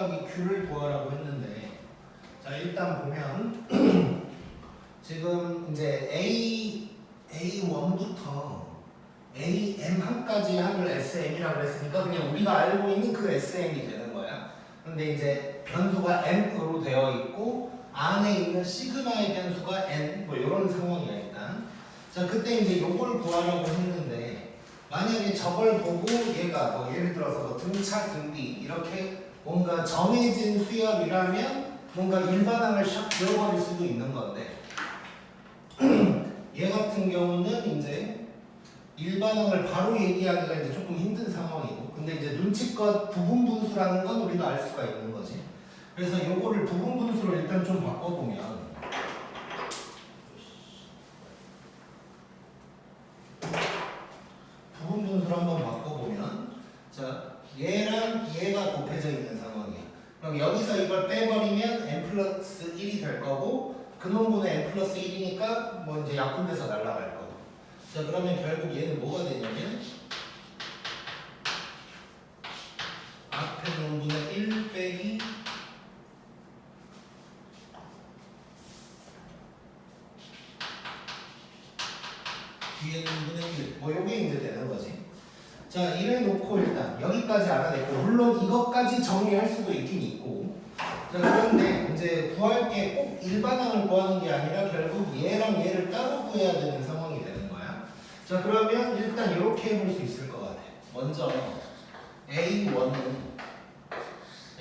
더하기 Q를 구하라고 했는데, 자 일단 보면 지금 이제 A1부터 AM1까지 합을 SM이라고 했으니까 그냥 우리가 알고 있는 그 SM이 되는 거야. 근데 이제 변수가 M으로 되어 있고 안에 있는 시그마의 변수가 N 뭐 이런 상황이야 일단. 자 그때 이제 요걸 구하라고 했는데 만약에 저걸 보고 얘가 뭐 예를 들어서 뭐 등차 등비 이렇게 뭔가 정해진 수열이라면 뭔가 일반항을 샥 지워버릴 수도 있는 건데 얘 같은 경우는 이제 일반항을 바로 얘기하기가 이제 조금 힘든 상황이고, 근데 이제 눈치껏 부분 분수라는 건 우리가 알 수가 있는 거지. 그래서 요거를 부분 분수로 일단 좀 바꿔보면 부분 분수로 한번 바꿔보면 자 얘랑 얘가 곱해져 있는 상황이야. 그럼 여기서 이걸 빼버리면 n 플러스 1이 될 거고 근원분의 n 플러스 1이니까 뭐 이제 약분돼서 날아갈 거고. 자 그러면 결국 얘는 뭐가 되냐면 앞에 놈분의 1 빼기 뒤에 놈분의 1 뭐 요게 이제 되는 거지. 자 이래 놓고 일단 여기까지 알아냈고 물론 이것까지 정리할 수도 있긴 있고, 자 그런데 이제 구할 게 꼭 일반항을 구하는 게 아니라 결국 얘랑 얘를 따로 구해야 되는 상황이 되는 거야. 자 그러면 일단 이렇게 해볼 수 있을 것 같아. 먼저 A1은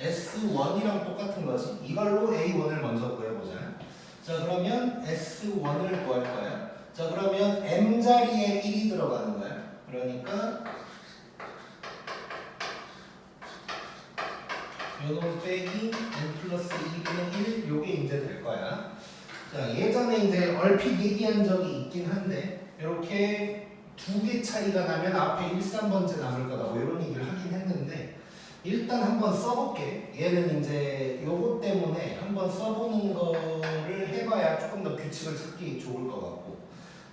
S1이랑 똑같은 거지. 이걸로 A1을 먼저 구해보자. 자 그러면 S1을 구할 거야. 자 그러면 M 자리에 1이 들어가는 거야. 그러니까 요놈 빼기 n 플러스 2분의 1 요게 이제 될 거야. 자 예전에 이제 얼핏 얘기한 적이 있긴 한데 이렇게 두 개 차이가 나면 앞에 1, 3번째 남을 거다 뭐 이런 얘기를 하긴 했는데 일단 한번 써볼게. 얘는 이제 요거 때문에 한번 써보는 거를 해봐야 조금 더 규칙을 찾기 좋을 것 같고,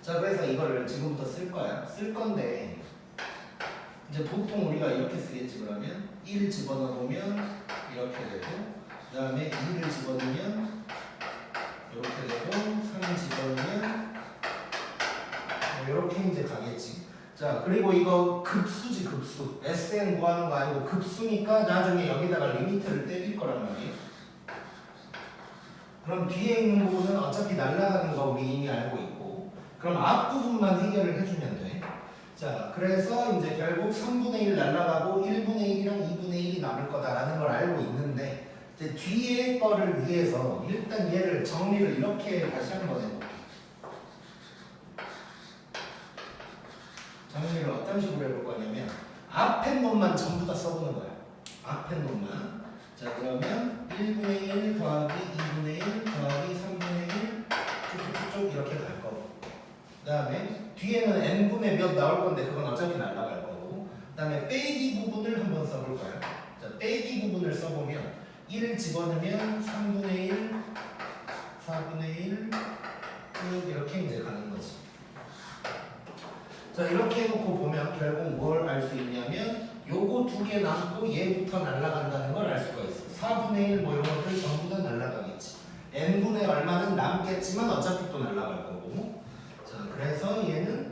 자 그래서 이거를 지금부터 쓸 거야. 쓸 건데 이제 보통 우리가 이렇게 쓰겠지. 그러면 1 집어넣으면 이렇게 되고 그 다음에 2를 집어넣으면 이렇게 되고 3 집어넣으면 이렇게 이제 가겠지. 자 그리고 이거 급수지 급수. SN 구하는 거 아니고 급수니까 나중에 여기다가 리미트를 때릴 거란 말이에요. 그럼 뒤에 있는 부분은 어차피 날아가는 거 우리 이미 알고 있고, 그럼 앞부분만 해결을 해주면 돼. 자 그래서 이제 결국 3분의 1 날아가고 1분의 1이랑 2분의 1이 남을 거다라는 걸 알고 있는데 이제 뒤에 거를 위해서 일단 얘를 정리를 이렇게 다시 한번 해볼게. 정리를 어떤 식으로 해볼 거냐면 앞에 놈만 전부 다 써보는 거야. 앞에 놈만. 자 그러면 1분의 1 더하기 2분의 1 더하기 3분의 1 쭉쭉쭉 이렇게 갈 거고, 그 다음에 뒤에는 n분의 몇 나올 건데 그건 어차피 날아갈 거고, 그 다음에 빼기 부분을 한번 써볼 거야. 자 빼기 부분을 써보면 1을 집어넣으면 3분의 1 4분의 1 쭉 이렇게 이제 가는 거지. 자 이렇게 해놓고 보면 결국 뭘 알 수 있냐면 요거 두 개 남고 얘부터 날아간다는 걸 알 수가 있어. 4분의 1 뭐 이런 것들 전부 다 날아가겠지. n분의 얼마는 남겠지만 어차피 또 날아갈 거고. 자 그래서 얘는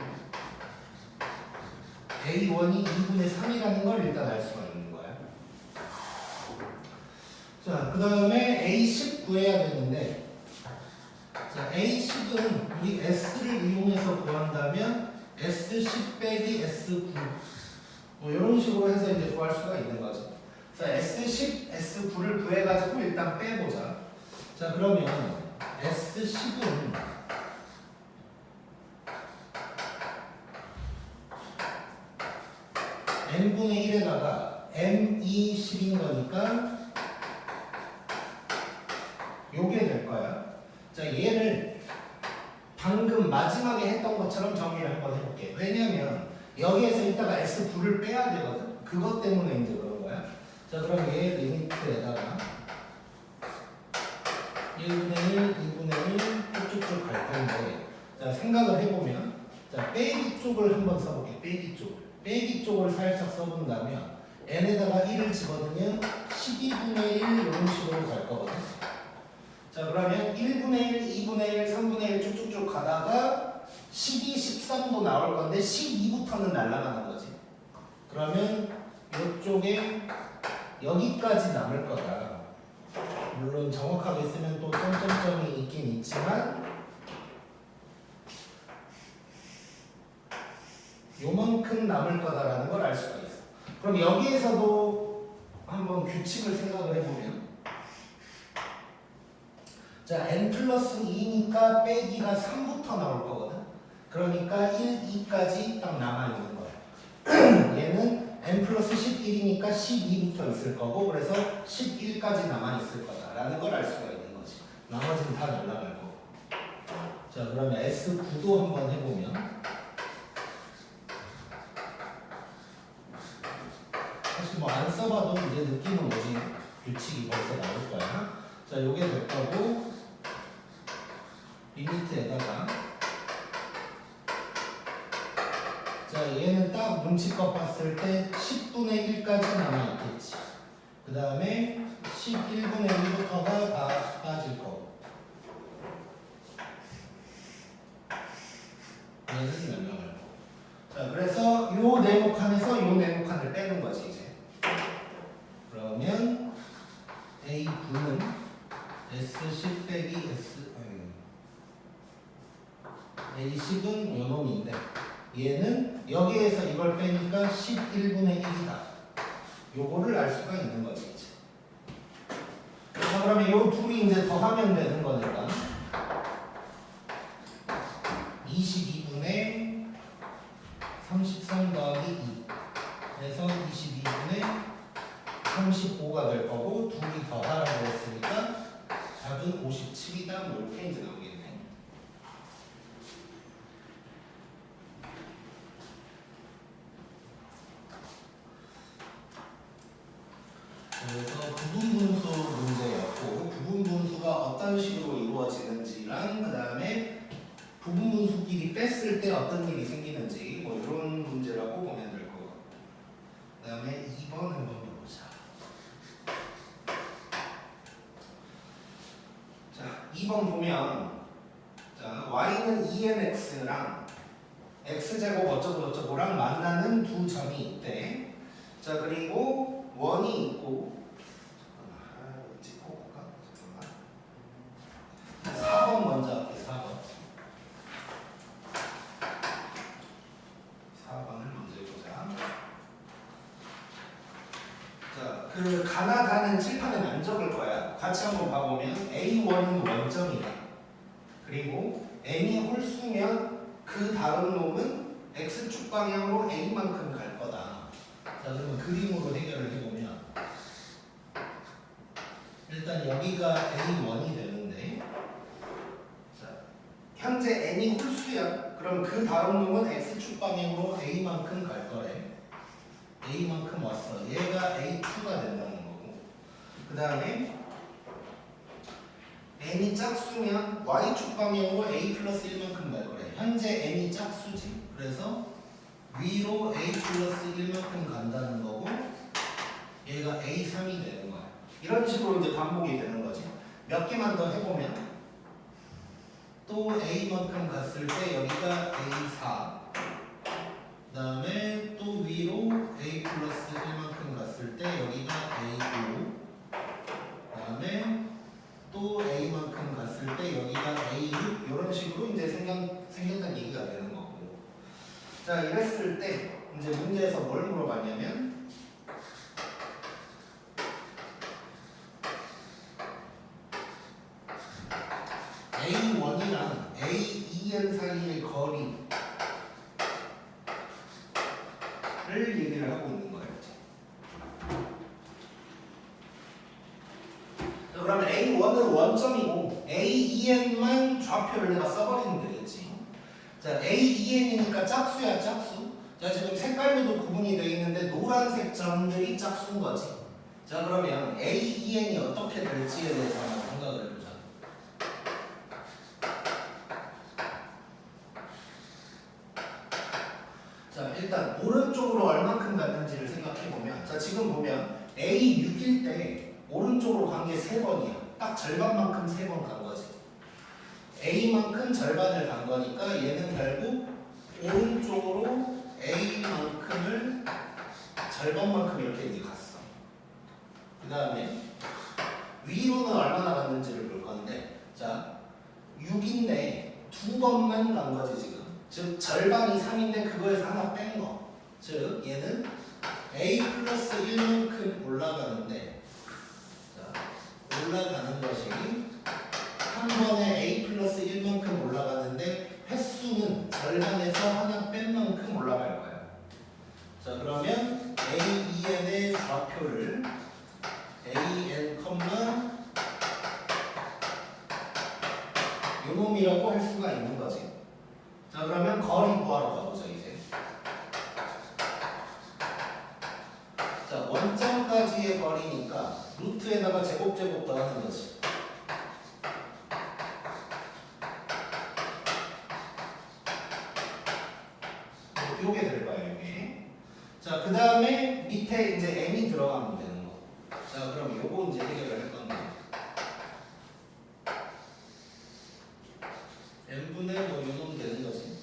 A1이 2분의 3이라는 걸 일단 알 수가 있는 거야. 자 그 다음에 A10 구해야 되는데, 자 A10은 우리 S를 이용해서 구한다면 S10 빼기 S9 뭐 이런 식으로 해서 이제 구할 수가 있는 거죠. 자 S10, S9를 구해가지고 일단 빼보자. 자 그러면 S10은 n분의 1에다가 m2 10인 거니까 요게 될 거야. 자 얘를 방금 마지막에 했던 것처럼 정리를 한번 해볼게. 왜냐면 여기에서 이따가 S9를 빼야 되거든. 그것 때문에 이제 그런 거야. 자 그럼 얘 리미트에다가 1분의 1, 2분의 1 쭉쭉쭉 갈 텐데, 자 생각을 해보면 자 빼기 쪽을 한번 써볼게. 빼기 쪽을 살짝 써본다면 n에다가 1을 집어넣으면 12분의 1 날아가는 거지. 그러면 이쪽에 여기까지 남을 거다. 물론 정확하게 쓰면 또 점점점이 있긴 있지만 요만큼 남을 거다라는 걸 알 수가 있어. 그럼 여기에서도 한번 규칙을 생각을 해보면, 자 n 플러스 2니까 빼기가 3부터 나올 거거든. 그러니까 1, 2까지 딱 남아있는 거야. 얘는 n 플러스 11이니까 12부터 있을 거고, 그래서 11까지 남아있을 거다라는 걸 알 수가 있는 거지. 나머지는 다 날라갈 거고. 자 그러면 S9도 한번 해보면, 사실 뭐 안 써봐도 이제 느낌은 오지. 규칙이 벌써 나올 거야. 자 요게 될 거고, 리미트에다가, 자 얘는 딱 눈치껏 봤을 때 10분의 1까지 남아있겠지. 그 다음에 11분의 1부터가 다 빠질 거고, 얘는 날라갈 거고. 자 그래서 요 네모칸에서 요 네모칸을 빼는 거지 이제. 그러면 A9는 S10 빼기 A10은 요 놈인데, 얘는 여기에서 이걸 빼니까 11분의 1이다. 요거를 알 수가 있는 거지 이제. 자 그러면 요 둘이 이제 더하면 되는 거니까 22분의 33 더하기 2 해서 22분의 35가 될 거고, 둘이 더하라고 했으니까 답은 57이다. 뭐 이렇게 이제 나오겠네. 그래서 부분분수 문제였고, 부분분수가 어떤 식으로 이루어지는지랑 그 다음에 부분분수끼리 뺐을 때 어떤 일이 생기는지 뭐 이런 문제라고 보면 될 거고. 그 다음에 2번 한번 보자. 자 2번 보면, 자 y는 2nx랑 x제곱 어쩌고저쩌고랑 만나는 두 점이 있대. 자 그리고 원이 있고, 잠깐만 4번 먼저 할게. 4번을 먼저 해보자. 자, 그 가나다는 칠판에 안 적을 거야. 같이 한번 봐보면 A1은 원점이다. 그리고 n이 홀수면 그 다음 놈은 x축 방향으로 a만큼 갈 거다. 자 그러면 그림으로 해결을 해보면, 일단 여기가 A1이 되는데, 자, 현재 n이 홀수야. 그럼 그 다음 놈은 x축 방향으로 a만큼 갈 거래. a만큼 왔어. 얘가 a2가 된다는 거고, 그 다음에 n이 짝수면 y축 방향으로 a 플러스 1만큼 갈 거래. 현재 n이 짝수지. 그래서 위로 a 플러스 1만큼 간다는 거고, 얘가 a3이 되는 거야. 이런 식으로 이제 반복이 되는 거지. 몇 개만 더 해보면, 또 a만큼 갔을 때 여기가 a4, 그 다음에 또 위로 a 플러스 1만큼 갔을 때 여기가 a5, 그 다음에 또 a만큼 갔을 때 여기가 a6, 이런 식으로 이제 생겼다는 얘기가 되는 거고. 자 이랬을 때 이제 문제에서 뭘 물어봤냐면, A1이랑 A2n 사이의 거리를 얘기를 하고 있는 거예요. 자, 그러면 A1은 원점이고 A2n만 좌표를 내가 써버리면 되겠지. 자, A2n이니까 짝수야, 짝수. 자, 지금 색깔로도 구분이 되어 있는데 노란색 점들이 짝수인 거지. 자, 그러면 A2n이 어떻게 될지에 대해서 한번 생각을 해보자. 자 일단 오른쪽으로 얼만큼 갔는지를 생각해보면, 자 지금 보면 A6일 때 오른쪽으로 간 게 3번이야. 딱 절반만큼 3번 간 거지. A만큼 절반을 간 거니까 얘는 결국 오른쪽으로 a만큼을 절반만큼 이렇게 이제 갔어. 그 다음에 위로는 얼마나 갔는지를 볼 건데, 자 6인데 두 번만 간 거지 지금. 즉 절반이 3인데 그거에서 하나 뺀 거. 즉 얘는 a 플러스 1만큼 올라가는데, 자 올라가는 것이 한 번에 a 플러스 1만큼 올라가는데 횟수는 절반에서 하나 뺀 만큼 올라갈 거야. 자 그러면 a, 2n의 좌표를 an, 요놈이라고 할 수가 있는 거지. 자 그러면 거리 구하러 가보자 이제. 자 원점까지의 거리니까 루트에다가 제곱 더하는 거지. 요게 될 거야 요게. 자 그 다음에 밑에 이제 n이 들어가면 되는 거. 자 그럼 요거 이제 해결을 할 건데, n분의 뭐 요놈 되는 거지.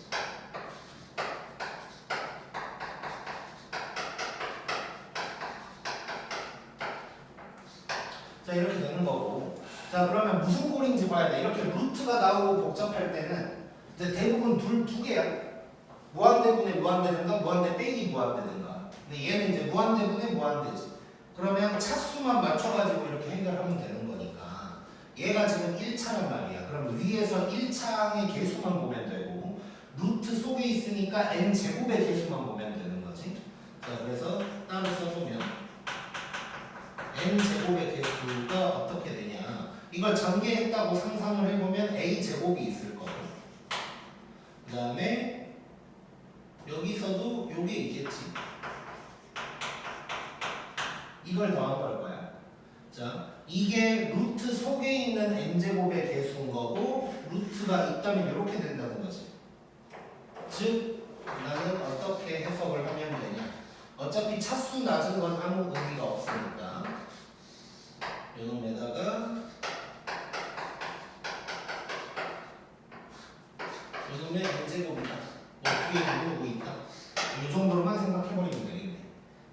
자 이렇게 되는 거고. 자 그러면 무슨 꼴인지 봐야 돼. 이렇게 루트가 나오고 복잡할 때는 이제 대부분 두 개야. 무한대분의 무한대든가 무한대 빼기 무한대든가. 근데 얘는 이제 무한대분의 무한대지. 그러면 차수만 맞춰가지고 이렇게 해결하면 되는 거니까 얘가 지금 1차란 말이야. 그럼 위에서 1차의 개수만 보면 되고 루트 속에 있으니까 n제곱의 개수만 보면 되는 거지. 자 그래서 따로 써보면 n제곱의 개수가 어떻게 되냐, 이걸 전개했다고 상상을 해보면 a제곱이 있을 거고, 그 다음에 여기서도 요게 있겠지. 이걸 더한 걸 거야. 자 이게 루트 속에 있는 n제곱의 개수인 거고, 루트가 있다면 이렇게 된다는 거지. 즉 나는 어떻게 해석을 하면 되냐, 어차피 차수 낮은 건 아무 의미가 없으니까 요놈에다가 요놈의 n제곱이다, 뭐 뒤에 누구 있다, 이 정도로만 생각해버리면 되겠네.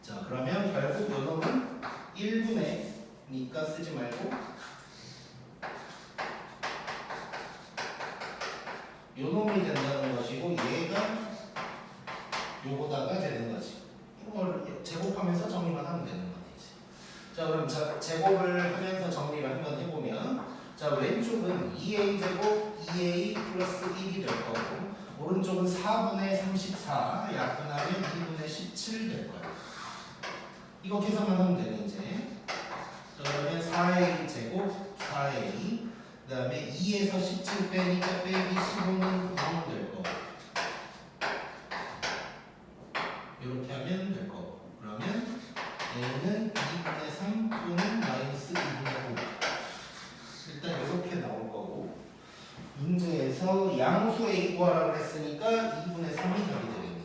자 그러면 결국 요놈은 1분의 니까 쓰지 말고 요놈이 된다는 것이고, 얘가 요거다가 되는 거지. 이걸 제곱하면서 정리만 하면 되는 거지. 자 그럼 제곱을 하면서 정리를 한번 해보면, 자 왼쪽은 2a제곱 2a 플러스 1이 될 거고, 오른쪽은 4분의 34 약분하면 2분의 17 될 거야. 이거 계산만 하면 되네 이제. 자 그러면 4a 제곱 4a, 그 다음에 2에서 17 빼니까 빼기 15는 9 될 거고, 이렇게 하면 될 거고, 그러면 a는 2분의 3 또는 마이너스 2분의 5. 일단 이렇게 나올 거고, 문제에서 양수 a 구하라고 했으니까 2분의 3이 답이 되겠네.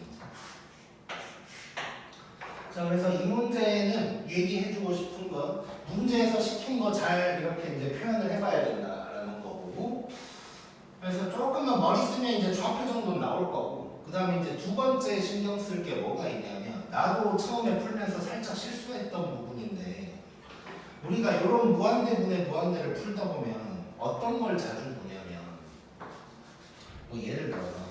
자 그래서 이 문제는 얘기해주고 싶은 건, 문제에서 시킨 거 잘 이렇게 이제 표현을 해봐야 된다라는 거고, 그래서 조금만 머리 쓰면 이제 좌표 정도는 나올 거고, 그 다음에 이제 두 번째 신경 쓸 게 뭐가 있냐면, 나도 처음에 풀면서 살짝 실수했던 부분인데, 우리가 이런 무한대분의 무한대를 풀다 보면 어떤 걸 자주 보냐면, 뭐 예를 들어서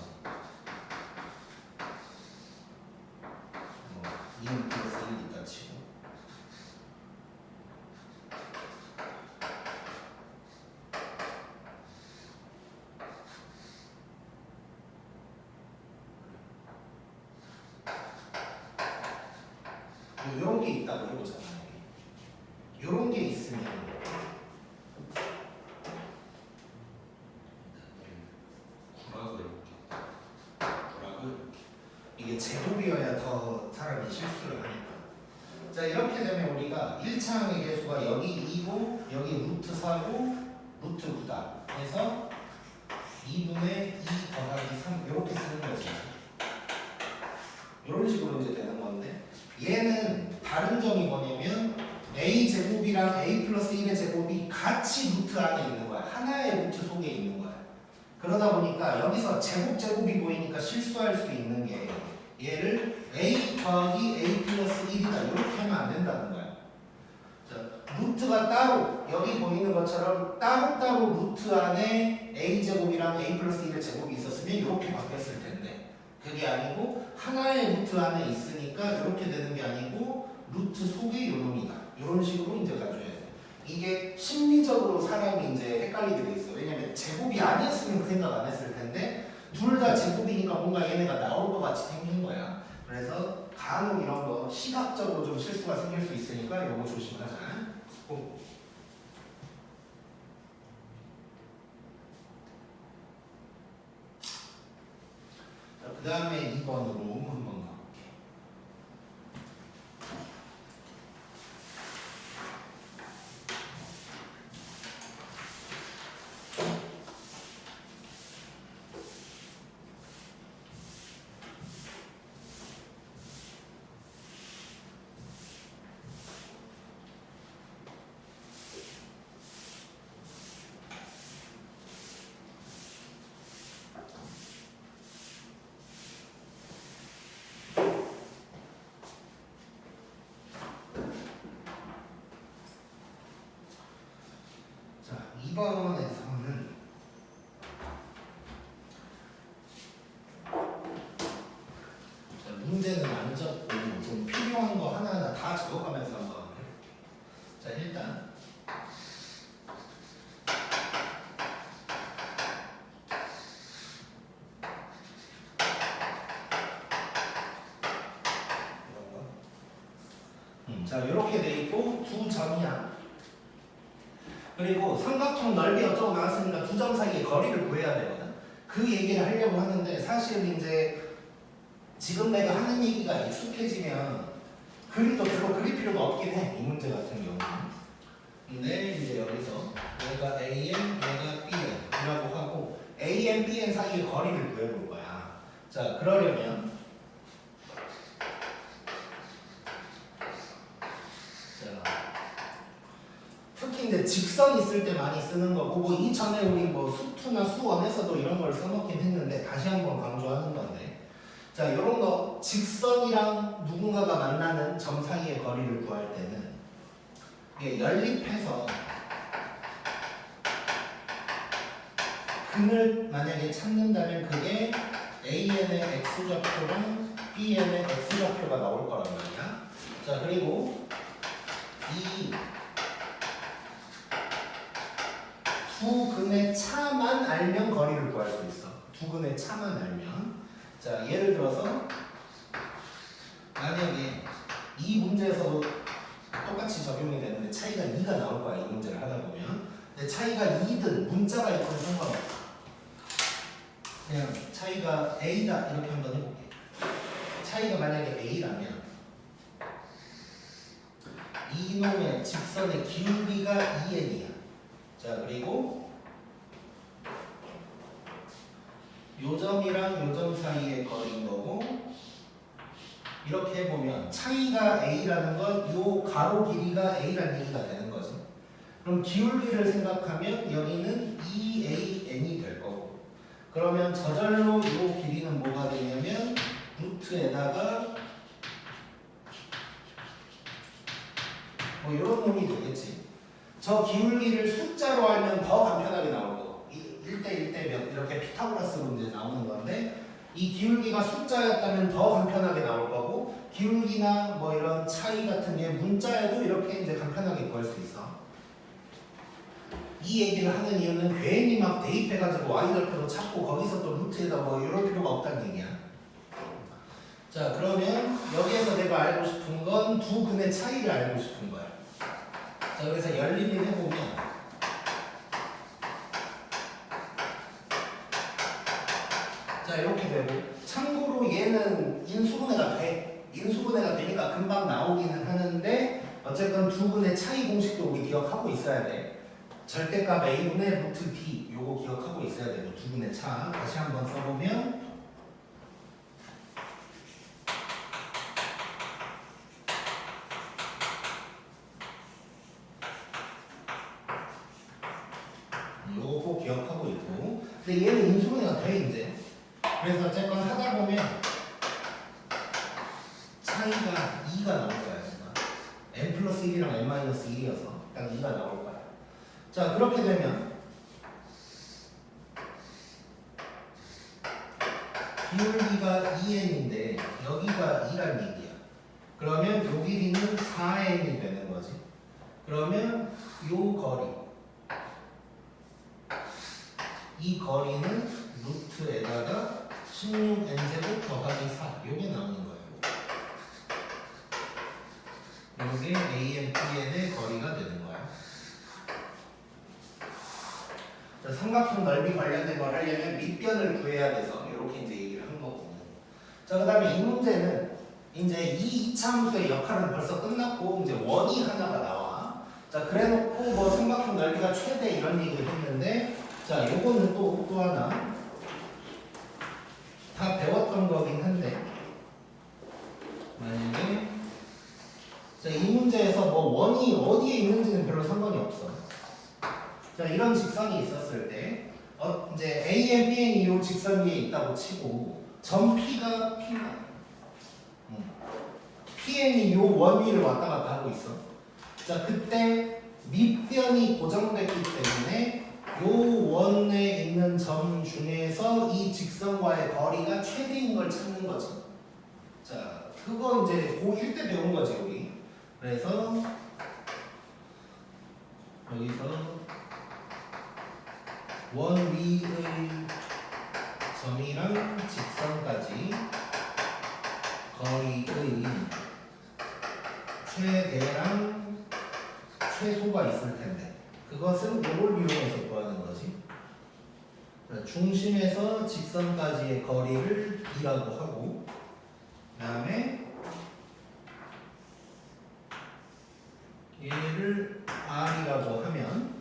2n 플러스 1이 있다 치고, 뭐 이런 게 있다고 해보잖아요. 이런 게 있으면 구락을 이게 제곱이어야 더 사람이 실수를 하니까. 자 이렇게 되면 우리가 1차항의 개수가 여기 2고 여기 루트 4고 루트 9다 해서 2분의 2 더하기 3 이렇게 쓰는 거지. 이런 식으로 이제 되는 건데, 얘는 다른 점이 뭐냐면 a 제곱이랑 a 플러스 1의 제곱이 같이 루트 안에 있는 거야. 하나의 루트 속에 있는 거야. 그러다 보니까 여기서 제곱이 보이니까 실수할 수 있는 게, 얘를 a 더하기 a 플러스 1이다 이렇게 하면 안 된다는 거야. 자, 루트가 따로 여기 보이는 것처럼 따로따로 루트 안에 a제곱이랑 a 플러스 1의 제곱이 있었으면 이렇게 바뀌었을 텐데 그게 아니고 하나의 루트 안에 있으니까 이렇게 되는 게 아니고 루트 속에 요놈이다 이런 식으로 이제 가져야 돼. 이게 심리적으로 사람이 이제 헷갈리게 돼 있어. 왜냐면 제곱이 아니었으면 그 생각 안 했을 텐데 둘 다 제곱이니까 뭔가 얘네가 나올 것 같이 생긴 거야. 그래서 간혹 이런 거 시각적으로 좀 실수가 생길 수 있으니까 요거 조심하자. 그 다음에 2번으로 한번 가볼게. 자, 2번에서는 문제는 안 적고 좀 필요한 거 하나하나 다 적어가면서 한번 해볼게요. 자, 일단 자, 이렇게 돼 있고 두 점이야. 그리고 삼각형 넓이 어쩌고 나왔으니까 두 점 사이의 거리를 구해야 되거든. 그 얘기를 하려고 하는데 사실 이제 지금 내가 하는 얘기가 익숙해지면 그림도 별로 그릴 필요가 없긴 해. 이 문제 같은 경우는. 근데 이제 여기서 얘가 AN, 얘가 BN이라고 하고 AN, BN 사이의 거리를 구해볼 거야. 자, 그러려면 특히 이제 직선 있을 때 많이 쓰는 거고 뭐 이전에 우리 뭐 수투나 수원에서도 이런 걸 써먹긴 했는데 다시 한번 강조하는 건데 자 이런 거 직선이랑 누군가가 만나는 점 사이의 거리를 구할 때는 이게 연립해서 근을 만약에 찾는다면 그게 AN의 X좌표랑 BN의 X좌표가 나올 거란 말이야. 자 그리고 이 두 근의 차만 알면 거리를 구할 수 있어. 두 근의 차만 알면. 자, 예를 들어서 만약에 이 문제에서도 똑같이 적용이 되는데 차이가 2가 나올 거야. 이 문제를 하다 보면. 근데 차이가 2든 문자가 있든 상관없어. 그냥 차이가 A다 이렇게 한번 해볼게. 차이가 만약에 A라면 이놈의 직선의 기울기가 2n이야. 자 그리고 요 점이랑 요 점 사이의 거리인 거고 이렇게 해보면 차이가 A라는 건 요 가로 길이가 A라는 얘기가 되는 거지. 그럼 기울기를 생각하면 여기는 2AN이 될 거고 그러면 저절로 요 길이는 뭐가 되냐면 루트에다가 뭐 이런 놈이 되겠지. 저 기울기를 숫자로 알면 더 간편하게 나올 거고 1대 1대 몇 이렇게 피타고라스로 이제 나오는 건데 이 기울기가 숫자였다면 더 간편하게 나올 거고 기울기나 뭐 이런 차이 같은 게 문자에도 이렇게 이제 간편하게 구할 수 있어. 이 얘기를 하는 이유는 괜히 막 대입해가지고 y절표로 찾고 거기서 또 루트에다 뭐 이럴 필요가 없다는 얘기야. 자 그러면 여기에서 내가 알고 싶은 건 두 근의 차이를 알고 싶은 거야. 자 그래서 연립을 해보면 자 이렇게 되고 참고로 얘는 인수분해가 돼. 인수분해가 되니까 금방 나오기는 하는데 어쨌든 두 근의 차이 공식도 우리 기억하고 있어야 돼. 절대값 A분의 루트 D 요거 기억하고 있어야 되고 두 근의 차 다시 한번 써보면 요거 기억하고 있고 근데 얘는 인수분해가 돼 이제. 그래서 어쨌건 하다 보면 2가 나올 거야. n 플러스 1이랑 n 마이너스 1이어서 딱 2가 나올 거야. 자, 그렇게 되면 기울기가 2n인데 여기가 2란 얘기야. 그러면 요 길이는 4n이 되는 거지. 그러면 요 거리, 이 거리는 루트에다가 16n제곱 더하기 4 요게 나오는 거예요. 요게 AN, PN의 거리가 되는 거야. 자, 삼각형 넓이 관련된 걸 하려면 밑변을 구해야 돼서 이렇게 이제 얘기를 한 거고. 자, 그 다음에 이 문제는 이제 이 이차함수의 역할은 벌써 끝났고 이제 원이 하나가 나와. 자, 그래놓고 뭐 삼각형 넓이가 최대 이런 얘기를 했는데, 자, 요거는 또 하나 다 배웠던 거긴 한데, 만약에 자, 이 문제에서 뭐 원이 어디에 있는지는 별로 상관이 없어. 자, 이런 직선이 있었을 때 이제 AN, BN이 이 직선 위에 있다고 치고 점 P가 PN이 요 원 위를 왔다 갔다 하고 있어. 자, 그때 밑변이 고정됐기 때문에 요 원에 있는 점 중에서 이 직선과의 거리가 최대인 걸 찾는 거지. 자, 그거 이제 고1 때 배운 거지, 우리. 그래서 여기서 원 위의 점이랑 직선까지 거리의 최대랑 최소가 있을 텐데 그것은 이걸 이용해서 구하는 거지. 중심에서 직선까지의 거리를 B라고 하고, 그 다음에 얘를 R이라고 하면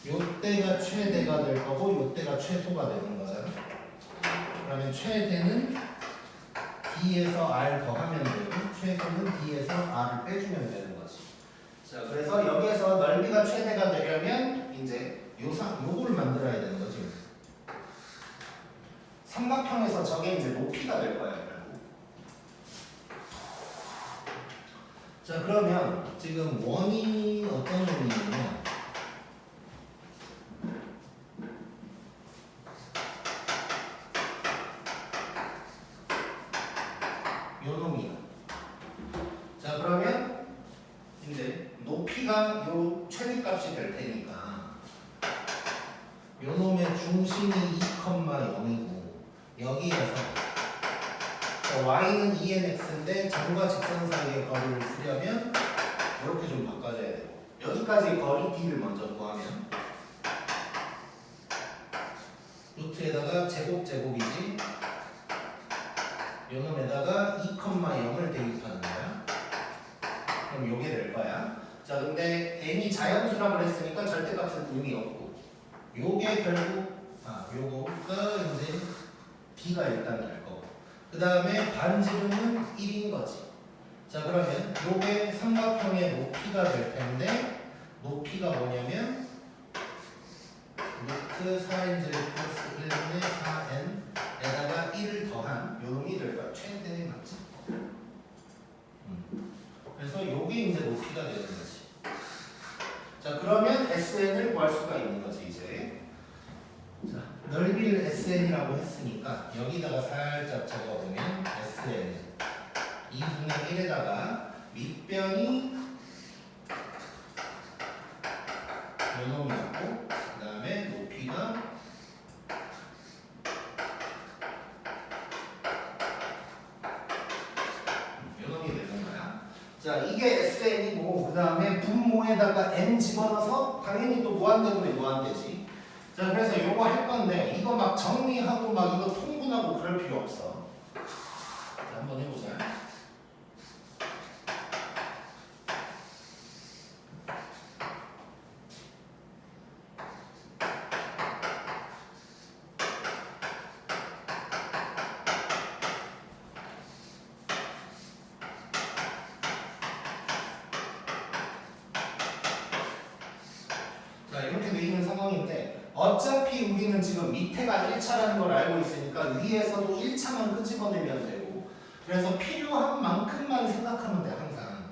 요때가 최대가 될 거고 요때가 최소가 되는 거잖아. 그러면 최대는 D에서 R 더하면 되고 최소는 D에서 R을 빼주면 되는 거지. 자, 그래서 여기에서 넓이가 최대가 되려면 이제 요거를 만들어야 되는 거지. 삼각형에서 저게 이제 높이가 될 거야. 자, 그러면 지금 원이 어떤 원이냐면 요 놈이야. 자, 그러면 이제 높이가 요 최대값이 될 테니까 요 놈의 중심이 2,0이고 여기에서 y는 2nx인데 점과 직선 사이의 거리를 쓰려면 이렇게 좀 바꿔줘야 되고 여기까지 거리 d를 먼저 구하면 루트에다가 제곱이지 요 놈에다가 2,0을 대입하는 거야. 그럼 요게 될 거야. 자, 근데 n이 자연수라고 그랬으니까 절대값은 의미 없고 요게 결국 요거가 이제 b가 일단 될 거고 그 다음에 반지름은 1인 거지. 자, 그러면 요게 삼각형의 높이가 될 텐데 높이가 뭐냐면 루트 4n제곱 플러스 1분의 4n에다가 1을 더한 요 놈이 될 거야. 최대 맞지? 그래서 요게 이제 높이가 되는 거지. 자, 그러면 SN을 구할 수가 있는 거지 이제. 자, 넓이를 SN이라고 했으니까 여기다가 살짝 적어보면 SN 2분의 1에다가 밑변이 요놈이었고 그 다음에 높이가 요놈이 되는 거야. 자, 이게 SN이고 그 다음에 분모에다가 n 집어넣어서 당연히 또 무한대분에 무한대지. 자, 그래서 요거 할 건데 이거 막 정리하고 막 이거 통분하고 그럴 필요 없어. 자, 한번 해보자. 자, 이렇게 돼 있는 상황인데 어차피 우리는 지금 밑에가 1차라는 걸 알고 있으니까 위에서도 1차만 끄집어내면 되고 그래서 필요한 만큼만 생각하면 돼 항상.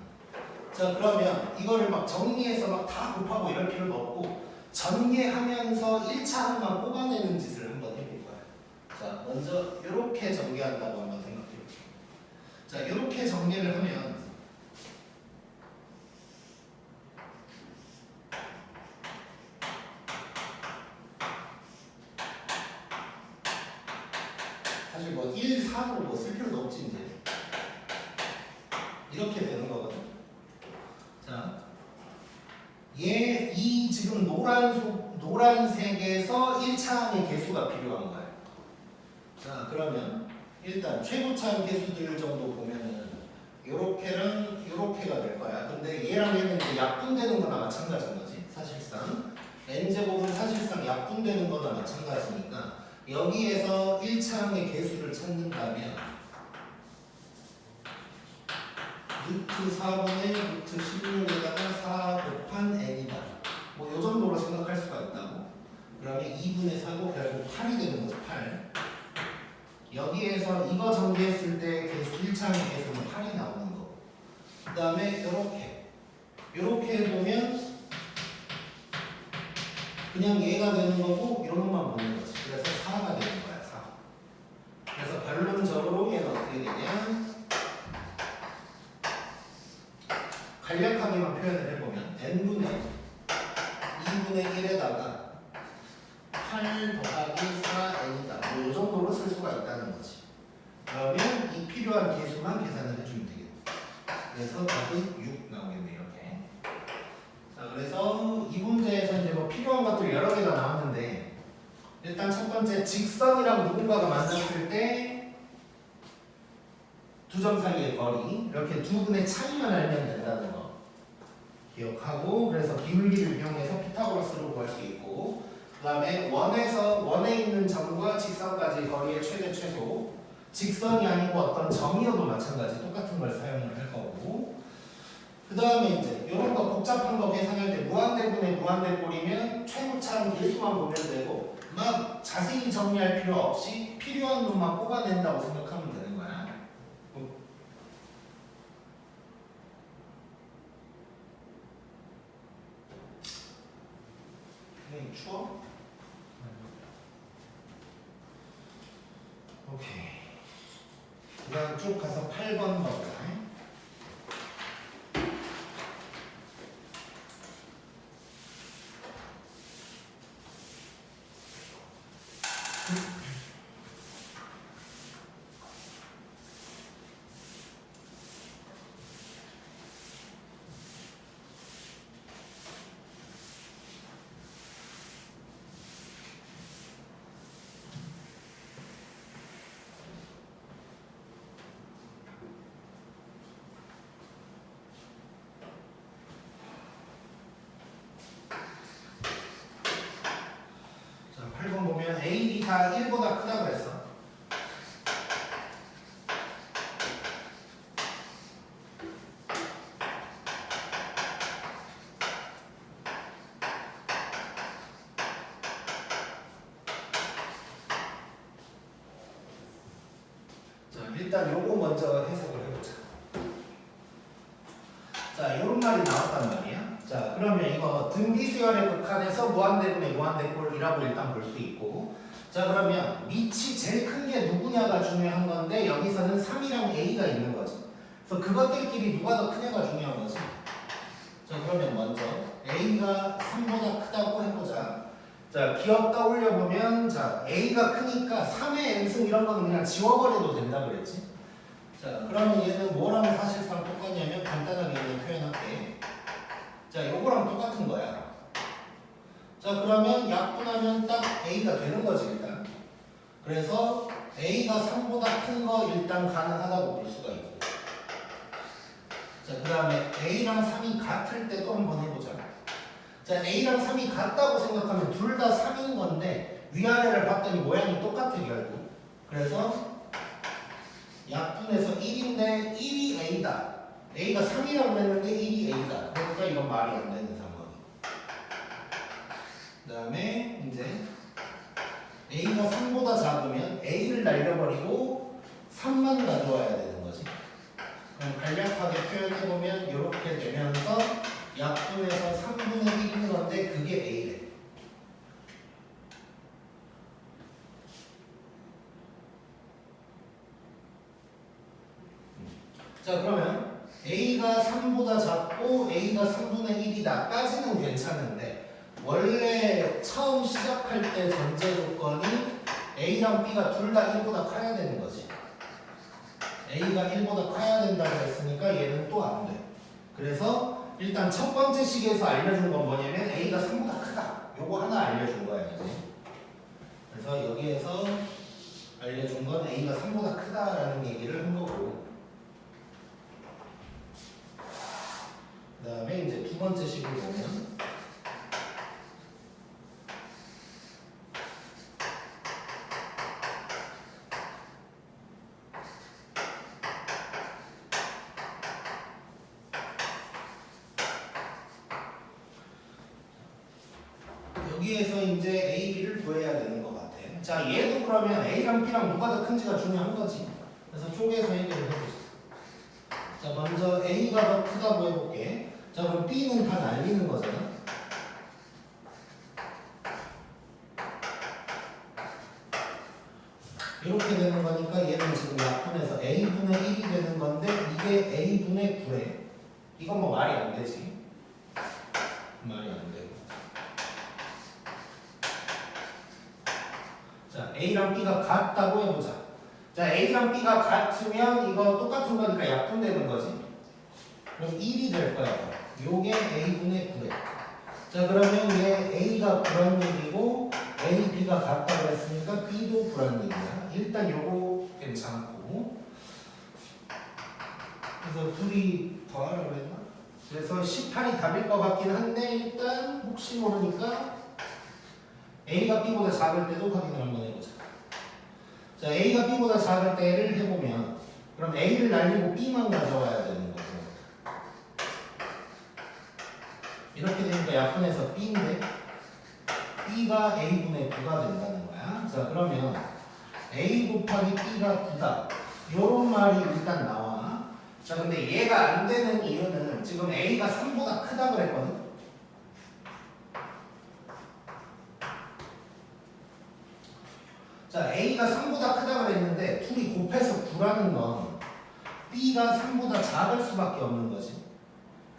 자 그러면 이거를 막 정리해서 막 다 곱하고 이럴 필요도 없고 전개하면서 1차 항만 뽑아내는 짓을 한번 해볼 거야. 자 먼저 이렇게 전개한다고 한번 생각해 볼게요. 자 이렇게 전개를 하면 사실 뭐 1, 4로 뭐 쓸 필요도 없지 이제. 이렇게 되는 거거든. 자, 이 지금 노란색에서 1차항의 개수가 필요한 거야. 자, 그러면 일단 최고차항 개수들 정도 보면은 요렇게랑 요렇게가 될 거야. 근데 얘랑 얘는 이제 약분되는 거나 마찬가지인 거지. 사실상 n제곱은 사실상 약분되는 거나 마찬가지니까 여기에서 1차항의 개수를 찾는다면 루트 4분의 루트 16에다가 4 곱한 n이다. 뭐 요 정도로 생각할 수가 있다고. 그러면 2분의 4고 결국 8이 되는 거죠. 8. 여기에서 이거 전개했을 때 개수 1차항의 개수는 8이 나오는 거. 그 다음에 요렇게 해보면 그냥 얘가 되는 거고 요놈만 보는 거지. 그래서 4가 되는 거야. 4. 그래서 결론적으로 얘는 어떻게 되냐, 간략하게만 표현을 해보면 n분의 2분의 1에다가 8 더하기 4n이다. 뭐 이 정도로 쓸 수가 있다는 거지. 그러면 이 필요한 개수만 계산을 해주면 되겠다. 그래서 답은 6 나오겠네 이렇게. 자 그래서 이 문제에서 이제 뭐 필요한 것들 여러 개가 나왔는데 일단 첫 번째 직선이랑 누군가가 만났을 때 두 점 사이의 거리 이렇게 두 분의 차이만 알면 된다는 거 기억하고, 그래서 기울기를 이용해서 피타고라스로 구할 수 있고, 그 다음에 원에 있는 점과 직선까지 거리의 최대 최소, 직선이 아니고 어떤 점이어도 마찬가지 똑같은 걸 사용을 할 거고, 그 다음에 이제 이런 거 복잡한 거 계산할 때 무한대분의 무한대꼴이면 최고차항 개수만 보면 되고 막 자세히 정리할 필요 없이 필요한 놈만 뽑아낸다고 생각하면 되는 거야. 선생님 추워? 오케이. 그 다음 쭉 가서 8번 봐보자. 자, 8번 보면 A, B 다 1보다 크다고 했어. 자, 일단 요거 먼저 해석을 해보자. 자, 이런 말이 나왔단 말이야. 자, 그러면 이거 등비수열의 극한에서 무한대분의 무한대꼴이라고 일단 볼 수 있고, 자, 그러면 밑이 제일 큰 게 누구냐가 중요한 건데 여기서는 3이랑 A가 있는 거지. 그래서 그것들끼리 누가 더 크냐가 중요한 거지. 자, 그러면 먼저 A가 3보다 크다고 해보자. 자, 기억 떠올려보면, 자, A가 크니까 3의 n승 이런 거는 그냥 지워버려도 된다 그랬지. 자, 그러면 얘는 뭐랑 사실상 똑같냐면 간단하게 얘는 표현할게. 자, 요거랑 똑같은 거야. 자, 그러면 약분하면 딱 A가 되는 거지 일단. 그래서 A가 3보다 큰 거 일단 가능하다고 볼 수가 있고, 자, 그 다음에 A랑 3이 같을 때도 한번 해보자. 자, A랑 3이 같다고 생각하면 둘 다 3인 건데 위아래를 봤더니 모양이 똑같아 결국. 그래서 약분해서 1인데 1이 A다. A가 3이라고 했는데 1이 A다. 그러니까 이건 말이 안 되는 상황이. 그 다음에 이제 A가 3보다 작으면 A를 날려버리고 3만 가져와야 되는 간략하게 표현해보면 이렇게 되면서 약분해서 3분의 1인 건데 그게 A래. 자 그러면 A가 3보다 작고 A가 3분의 1이다까지는 괜찮은데 원래 처음 시작할 때 전제 조건이 A랑 B가 둘 다 1보다 커야 되는 거지. A가 1보다 커야 된다고 했으니까 얘는 또 안 돼. 그래서 일단 첫 번째 식에서 알려준 건 뭐냐면 A가 3보다 크다. 요거 하나 알려준 거야 이제. 그래서 여기에서 알려준 건 A가 3보다 크다라는 얘기를 한 거고, 그 다음에 이제 두 번째 식을 보면 여기에서 이제 A, B를 구해야 되는 것 같아. 자 얘도 그러면 A랑 B랑 누가 더 큰지가 중요한 거지. 그래서 쪼개서 얘기를 해보자. 자 먼저 A가 더 크다고 해볼게. 자 그럼 B는 다 날리는 거잖아. 이렇게 되는 거니까 얘는 지금 약분해서 A분의 1이 되는 건데 이게 A분의 9래. 이건 뭐 말이 안 되지. 말이 안 되고. 자 A랑 B가 같다고 해보자. 자 A랑 B가 같으면 이거 똑같은 거니까 약분되는 거지. 그럼 1이 될 거야. 요게 A분의 9래. 자 그러면 얘 A가 불안 얘기고 A, B가 같다고 했으니까 B도 불안 얘기야. 일단 요거 괜찮고, 그래서 둘이 더하라고 했나? 그래서 18이 답일 것 같긴 한데 일단 혹시 모르니까 A가 B보다 작을 때도 확인을 한번 해보자. 자 A가 B보다 작을 때를 해보면 그럼 A를 날리고 B만 가져와야 되는 거고, 이렇게 되니까 약분해서 B인데 B가 A분의 9가 된다는 거야. 자 그러면 A 곱하기 B가 9다. 요런 말이 일단 나와. 자 근데 얘가 안 되는 이유는 지금 A가 3보다 크다 그랬거든. 자 A가 3보다 크다 그랬는데 둘이 곱해서 9라는 건 B가 3보다 작을 수밖에 없는 거지.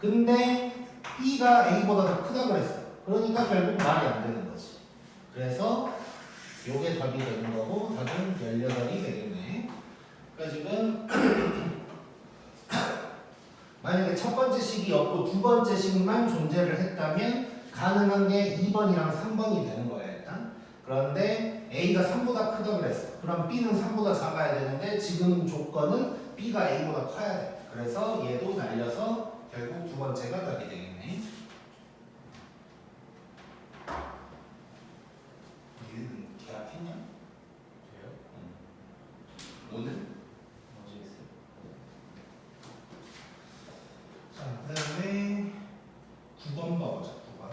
근데 B가 A보다 더 크다 그랬어. 그러니까 결국 말이 안 되는 거지. 그래서 요게 답이 되는 거고 답은 18이 되겠네. 그러니까 지금 만약에 첫 번째 식이 없고 두 번째 식만 존재를 했다면 가능한 게 2번이랑 3번이 되는 거야 일단. 그런데 A가 3보다 크다 그랬어. 그럼 B는 3보다 작아야 되는데 지금 조건은 B가 A보다 커야 돼. 그래서 얘도 날려서 결국 두 번째가 답이 되겠네. 얘는 계약했냐? 돼요? 오늘? 어제 있어요. 자, 그 다음에 9번 봐보자. 9번.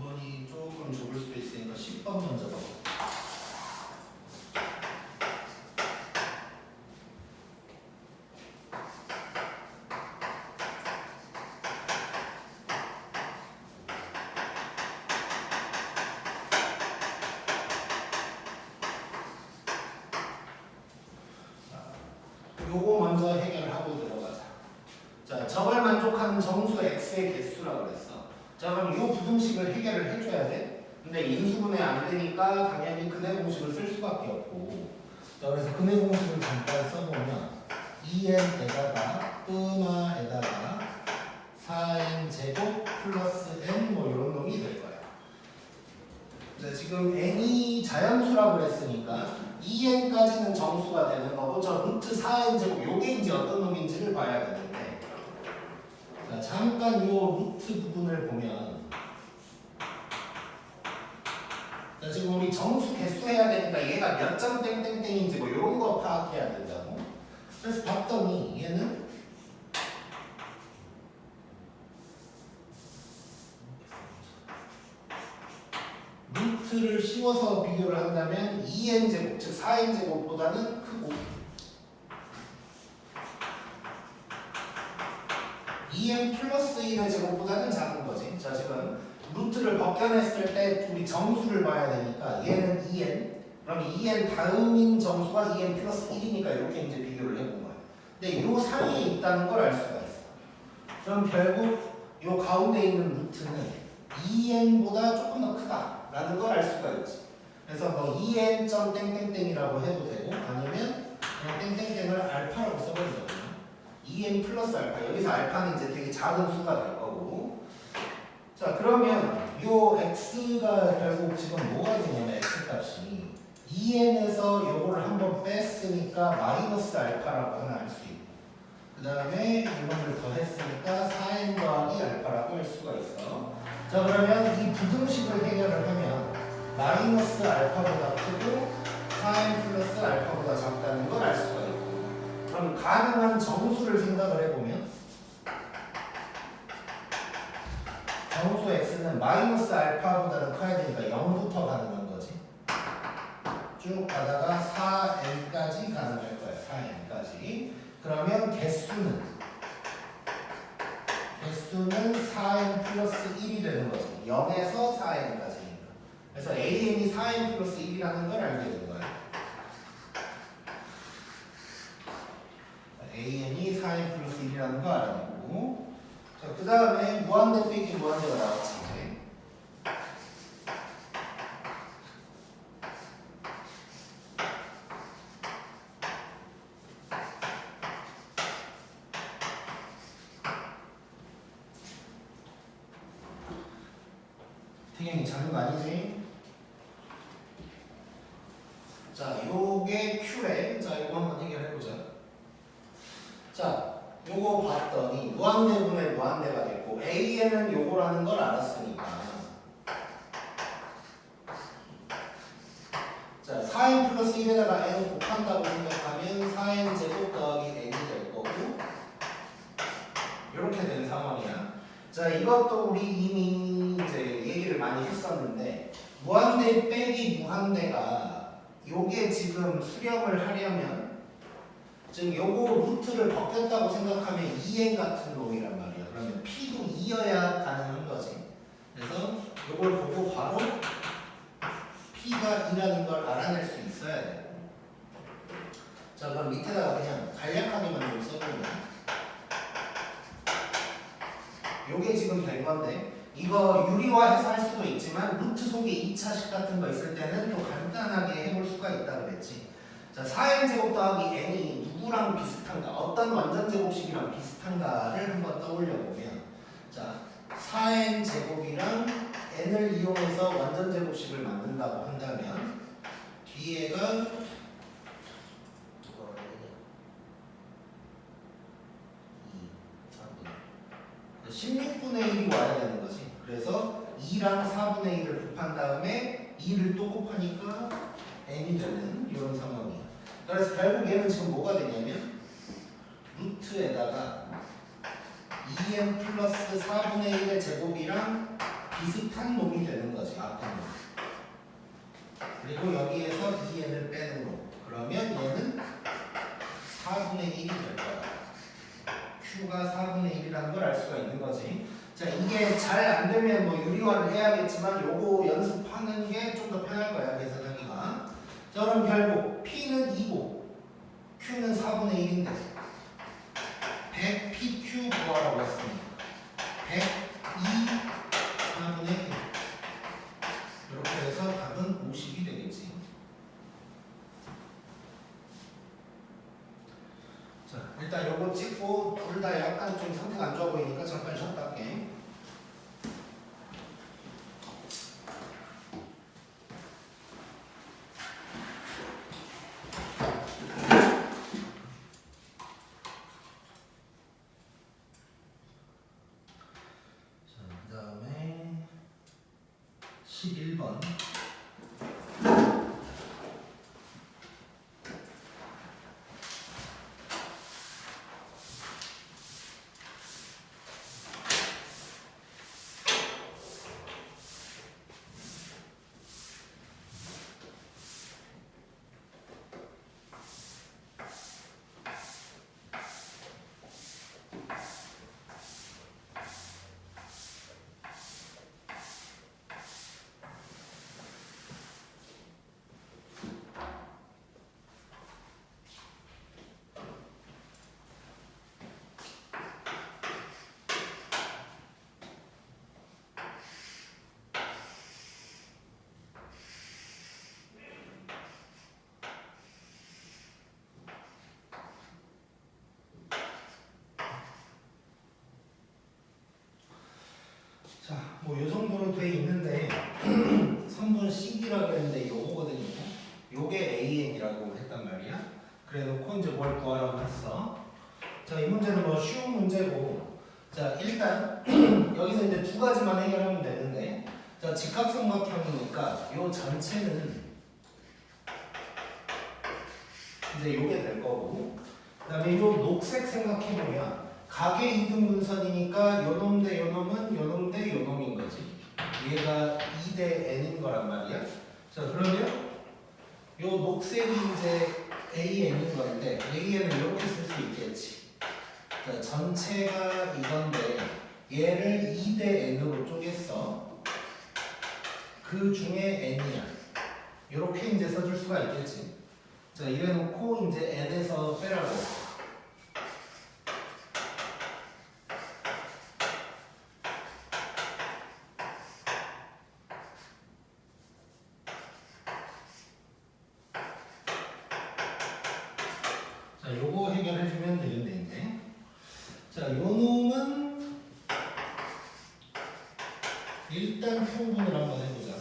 9번이 조금 좁을 수도 있으니까 10번 먼저 봐봐. 요거 먼저 해결하고 들어가자. 자, 저걸 만족하는 정수 x의 개수라고 그랬어. 자, 그럼 요 부등식을 해결을 해줘야 돼. 근데 인수분해 안 되니까 당연히 근해 공식을 쓸 수밖에 없고. 자, 그래서 근해 공식을 잠깐 써보면 2n에다가 끄마에다가 4n 제곱 플러스 n 뭐 이런 놈이 될 거야. 자, 지금 n이 자연수라고 그랬으니까 2n까지는 정수가 되는 거고 저 루트 4n 제곱 요게 이제 어떤 놈인지를 봐야 되는데, 자 잠깐 요 루트 부분을 보면, 자 지금 우리 정수 개수 해야 되니까 얘가 몇 점 땡땡땡인지 뭐 요런 거 파악해야 된다고. 그래서 봤더니 얘는 루트 루트를 씌워서 비교를 한다면 2n제곱, 즉 4n제곱보다는 크고 2n 플러스 1의 제곱보다는 작은 거지. 자, 지금 루트를 벗겨냈을 때 우리 정수를 봐야 되니까 얘는 2n, 그럼 2n 다음인 정수가 2n 플러스 1이니까 이렇게 이제 비교를 해본 거야. 근데 요 사이에 있다는 걸 알 수가 있어. 그럼 결국 요 가운데 있는 루트는 2n보다 조금 더 크다라는 걸 알 수가 있지. 그래서 뭐 2n.땡땡땡이라고 해도 되고 아니면 그냥 땡땡땡을 알파라고 써버리거든요. 2n 플러스 알파. 여기서 알파는 이제 되게 작은 수가 될 거고. 자, 그러면 요 x가 결국 지금 뭐가 되냐면 x 값이 2n에서 요거를 한번 뺐으니까 마이너스 알파라고 하나 알 수 있고, 그 다음에 이거를 더했으니까 4n 더하기 알파라고 할 수가 있어. 자, 그러면 이 부등식을 해결을 하면 마이너스 알파보다 크고 4n 플러스 알파보다 작다는 걸 알 수가 있고, 그럼 가능한 정수를 생각을 해보면 정수 x는 마이너스 알파보다는 커야 되니까 0부터 가능한 거지. 쭉 가다가 4n까지 가능할 거야. 4n까지. 그러면 개수는 4n 플러스 1이 되는 거지. 0에서 4n까지니까. 그래서 an이 4n 플러스 1이라는 걸 알게 되는 거야. an이 4n 플러스 1이라는 거 알아내고, 자, 그 다음에 무한대 빼기 무한대가 나왔지 이제. 태경이 작은 거 아니지? 자, 요게 Q래. 자, 요거 한번 해결해보자. 자, 요거 봤더니 무한대분의 무한대가 됐고 AN은 요거라는 걸 알았으니까, 자, 4n 플러스 1에다가 n 곱한다고 생각하면 4n 제곱 더하기 n이 될 거고 요렇게 된 상황이야. 자, 이것도 우리 이미 이제 얘기를 많이 했었는데 무한대 빼기 무한대가 요게 지금 수렴을 하려면, 즉 요거 루트를 벗겼다고 생각하면 2n 같은 놈이란 말이야. 그러면 p도 2여야 가능한 거지. 그래서 요걸 보고 바로 p가 2라는 걸 알아낼 수 있어야 돼. 자, 그럼 밑에다가 그냥 간략하게만 좀 써보면 요게 지금 된 건데, 이거 유리화해서 할 수도 있지만 루트 속에 2차식 같은 거 있을 때는 또 간단하게 해볼 수가 있다 그랬지. 자, 4n 제곱 더하기 n이 누구랑 비슷한가, 어떤 완전 제곱식이랑 비슷한가를 한번 떠올려 보면, 자, 4n 제곱이랑 n을 이용해서 완전 제곱식을 만든다고 한다면 뒤에가 16분의 1이 와야 되는 거지. 그래서 2랑 4분의 1을 곱한 다음에 2를 또 곱하니까 n이 되는 이런 상황이야. 그래서 결국 얘는 지금 뭐가 되냐면 루트에다가 2n 플러스 4분의 1의 제곱이랑 비슷한 놈이 되는 거지. 앞에 놈. 그리고 여기에서 2n을 빼는 놈. 그러면 얘는 4분의 1이 될 거야. Q가 4분의 1이라는 걸 알 수가 있는 거지. 자, 이게 잘 안 되면 뭐 유리화를 해야겠지만 요거 연습하는 게 좀 더 편할 거야, 계산하기가. 자, 그럼 결국 P는 2고 Q는 4분의 1인데 100PQ 구하라고 했으니까 102 4분의 1 이렇게 해서 답은 50이 되겠지. 자, 일단 요거 찍고 둘 다 약간 좀 상태가 안 좋아 보이니까 잠깐 쉬었다 할게. 자, 그 다음에 11번. 자, 뭐 요 정도로 돼 있는데 성분 CD라고 했는데 요거거든요. 요게 AN이라고 했단 말이야. 그래 놓고 이제 뭘 구하라고 했어. 자, 이 문제는 뭐 쉬운 문제고, 자, 일단 여기서 이제 두 가지만 해결하면 되는데, 자, 직각삼각형이니까 요 전체는 이제 요게 될 거고, 그 다음에 요 녹색 생각해보면 각의 이등분선이니까 요놈 대 요놈은 요놈 대 요놈인 거지. 얘가 2 대 n인 거란 말이야. 자, 그러면 요 녹색이 이제 AN인 건데 AN은 이렇게 쓸 수 있겠지. 자, 전체가 이건데 얘를 2 대 n으로 쪼갰어. 그 중에 n이야. 이렇게 이제 써줄 수가 있겠지. 자, 이래놓고 이제 n에서 빼라고. 자, 요거 해결해주면 되는데 이제. 자, 요 놈은 일단 평분을 한번 해보자.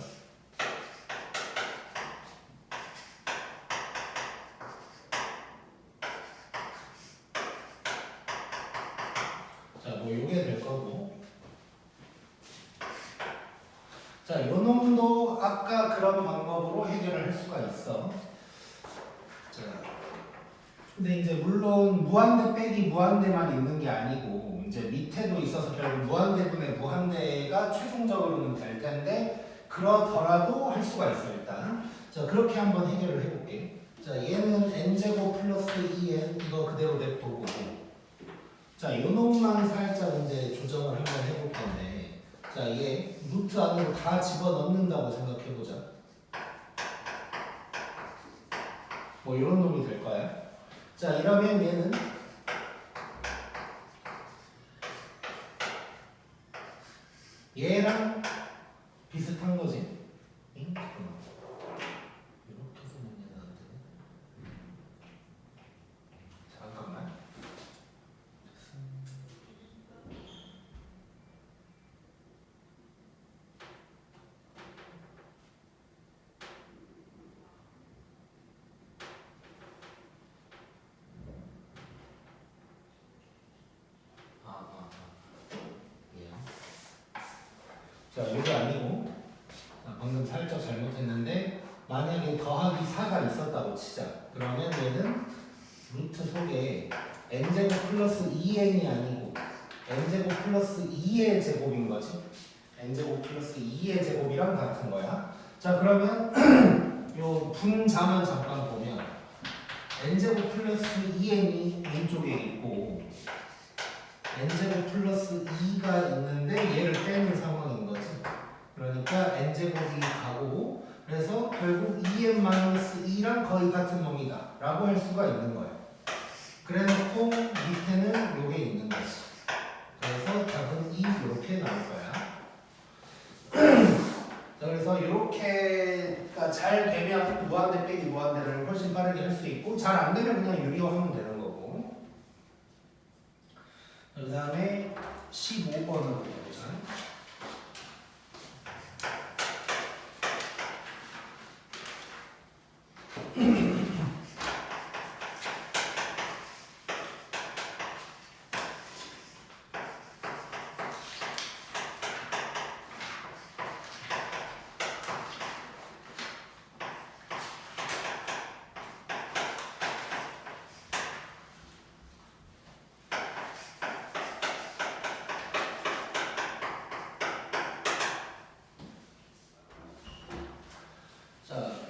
자, 뭐 요게 될 거고. 자, 요 놈도 아까 그런 방법으로 해결을 할 수가 있어. 자, 근데 이제 물론 무한대 빼기 무한대만 있는 게 아니고 이제 밑에도 있어서 결국 무한대분의 무한대가 최종적으로는 될 텐데 그러더라도 할 수가 있어 일단. 자, 그렇게 한번 해결을 해볼게. 자, 얘는 n제곱 플러스 2n 이거 그대로 냅두고, 자, 요 놈만 살짝 이제 조정을 한번 해볼 건데, 자, 얘 루트 안으로 다 집어넣는다고 생각해보자. 뭐 이런 놈이 될 거야. 자, 이러면 얘는 얘랑 비슷한 거지. 응? 이렇게 쓰면 얘는 안 되네. 잠깐만. 자, 이게 아니고, 자, 방금 살짝 잘못했는데 만약에 더하기 4가 있었다고 치자. 그러면 얘는 루트 속에 n제곱 플러스 2n이 아니고 n제곱 플러스 2의 제곱인 거지. n제곱 플러스 2의 제곱이랑 같은 거야. 자, 그러면 요 분자만 잠깐 보면 n제곱 플러스 2n이 왼쪽에 있고 n제곱 플러스 2가 있는데 얘를 빼는 상황인 거지. 그러니까 n제곱이 가고, 그래서 결국 2n-2랑 거의 같은 놈이다 라고 할 수가 있는 거야. 그래놓고 밑에는 요게 있는 거지. 그래서 답은 2 이렇게 나올 거야. 자, 그래서 이렇게가 잘 되면 무한대 빼기 무한대를 훨씬 빠르게 할 수 있고, 잘 안 되면 그냥 유리화하면 되는 거고. 그 다음에 15번으로 가보자.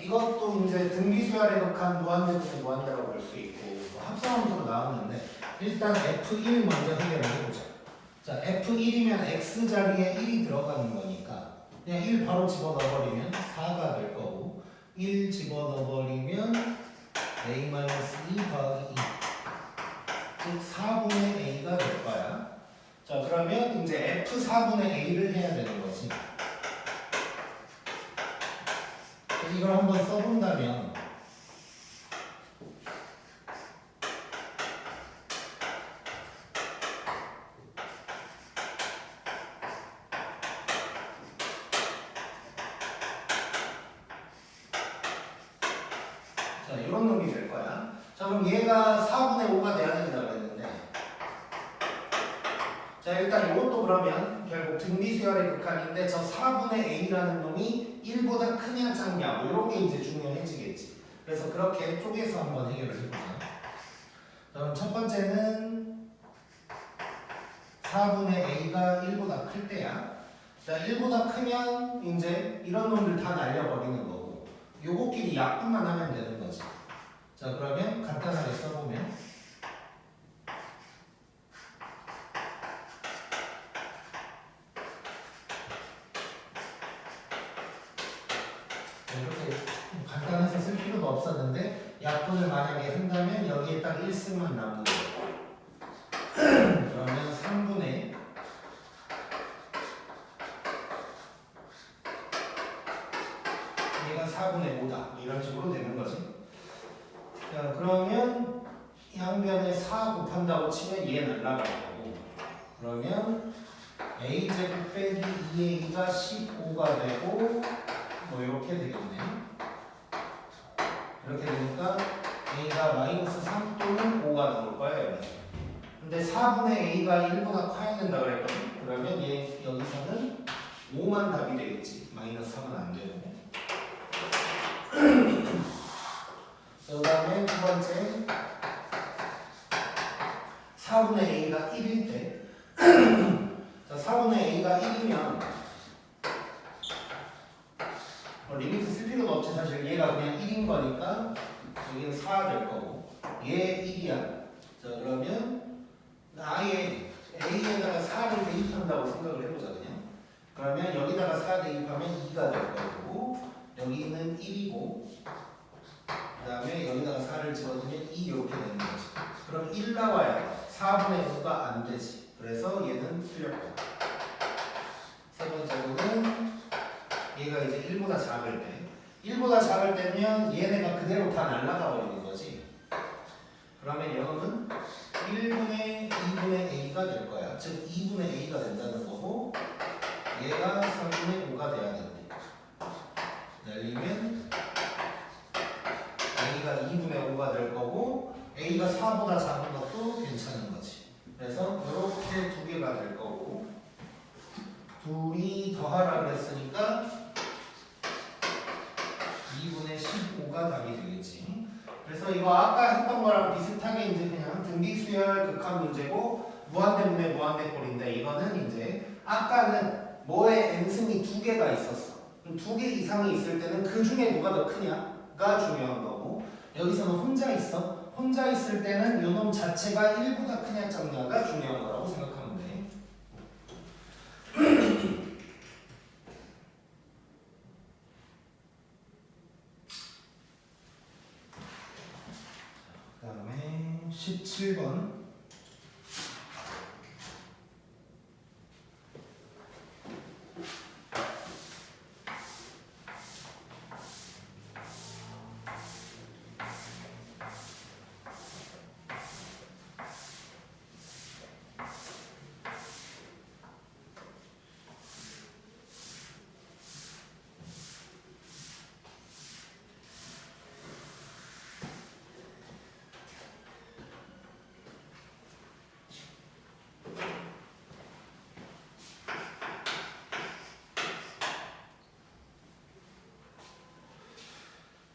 이것도 이제 등비수열에 극한 무한대분의 무한대라고 볼 수 있고, 합성함수로 나왔는데 일단 F1 먼저 해결을 해보자. 자, F1이면 X 자리에 1이 들어가는 거니까 그냥 1 바로 집어넣어버리면 4가 될 거고, 1 집어넣어버리면 A-2 더하기 2, 즉 4분의 A가 될 거야. 자, 그러면 이제 F4분의 A를 해야 되는 거지. 이걸 한번 써본다면 이런 놈이 될 거야. 자, 그럼 얘가 4분의 5가 돼야 된다 그랬는데, 자, 일단 이것도 그러면 결국 등비수열의 극한인데 저 4분의 a라는 놈이 1보다 크냐 작냐 뭐 이런 게 이제 중요해지겠지. 그래서 그렇게 쪼개서 한번 해결을 해보자. 그럼 첫 번째는 4분의 a가 1보다 클 때야. 자, 1보다 크면 이제 이런 놈들 다 날려버리는 거고 요거끼리 약분만 하면 되는 거지. 자, 그러면 간단하게 써보면 이렇게 간단해서 쓸 필요도 없었는데 약분을 만약에 한다면 여기에 딱 1승만 남는 거예요. 그러면 3분의 얘가 4분의 5다 이런 식으로 되는 거지. 자, 그러면 양변에 4 곱한다고 치면 얘 날라갈 거고 그러면 a제곱 빼기 2a가 15가 되고 뭐 이렇게 되겠네. 이렇게 되니까 a가 마이너스 3 또는 5가 나올 거야 여기. 근데 4분의 a가 1보다 커야 된다 그랬거든. 그러면 얘 여기서는 5만 답이 되겠지. 마이너스 3은 안 되고. 그 다음에 두 번째 4분의 a가 1일 때 자, 4분의 a가 1이면 리미트 쓸 필요도 없지. 사실 얘가 그냥 1인 거니까 여기는 4가 될 거고 얘 1이야. 자, 그러면 아예 a에다가 4를 대입한다고 생각을 해보자 그냥. 그러면 여기다가 4 대입하면 2가 될 거고 여기는 1이고 그 다음에 여기다가 4를 집어넣으면 2 이렇게 되는 거지. 그럼 1 나와야 4분의 5가 안 되지. 그래서 얘는 틀렸고 세 번째로는 얘가 이제 1보다 작을 때 1보다 작을 때면 얘네가 그대로 다 날아가 버리는 거지. 그러면 이거는 1분의 2분의 a가 될 거야. 즉 2분의 a가 된다는 거고 얘가 3분의 5가 돼야 된대. 날리면 a가 2분의 5가 될 거고 a가 4보다 작은 것도 괜찮은 거지. 그래서 이렇게 두 개가 될 거고 둘이 더하라 그랬으니까 2분의 15가 답이 되겠지. 그래서 이거 아까 했던 거랑 비슷하게 이제 그냥 등비수열 극한 문제고 무한대분의 무한대꼴인데 이거는 이제 아까는 뭐에 n승이 두 개가 있었어. 두 개 이상이 있을 때는 그 중에 누가 더 크냐가 중요한 거고 여기서는 혼자 있어. 혼자 있을 때는 요놈 자체가 1보다 크냐 작냐가 중요한 거라고 생각하면 돼. 그 다음에 17번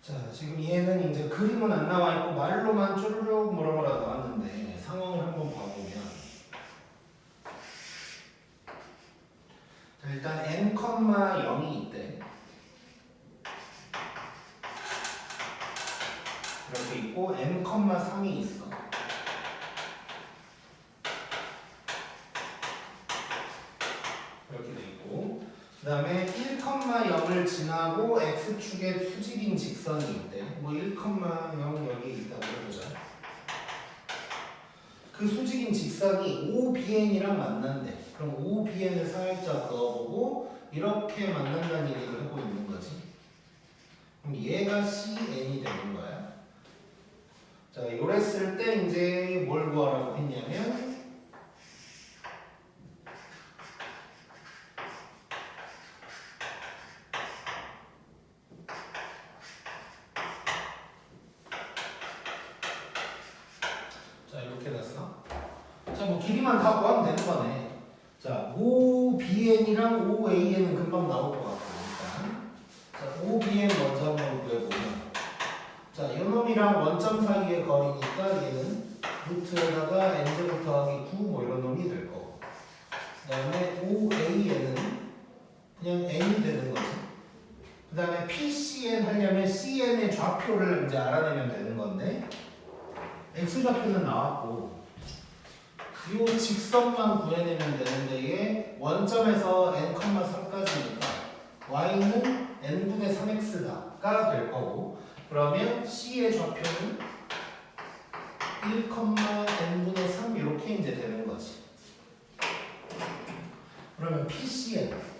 자, 지금 얘는 이제 그림은 안 나와 있고 말로만 쪼르륵 뭐라뭐라 나왔는데 상황을 한번 봐보면 자, 일단 n, 0이 있대. 이렇게 있고 n, 3이 있어. 이렇게 돼 있고 그 다음에 1,0을 지나고 x축에 수직인 직선이 있대. 뭐 1,0 여기 있다고 해보자. 그 수직인 직선이 OBN이랑 만난대. 그럼 OBN을 살짝 넣어보고 이렇게 만난다는 얘기를 하고 있는 거지. 그럼 얘가 CN이 되는 거야. 자, 이랬을 때 이제 뭘 구하라고 했냐면 길이만 다 구하면 되는 거네. 자, OBN이랑 OAN은 금방 나올 것 같고 일단. 자, OBN 먼저 한번 구해보면 자, 이 놈이랑 원점 사이의 거리니까 얘는 루트에다가 n제곱 더하기 9 뭐 이런 놈이 될 거고 그 다음에 OAN은 그냥 n이 되는 거지. 그 다음에 PCN 하려면 CN의 좌표를 이제 알아내면 되는 건데 X좌표는 나왔고 이 직선만 구해내면 되는데 이게 원점에서 n,3까지니까 y는 n분의 3x가 될 거고 그러면 C의 좌표는 1,n분의 3 이렇게 이제 되는 거지. 그러면 PCN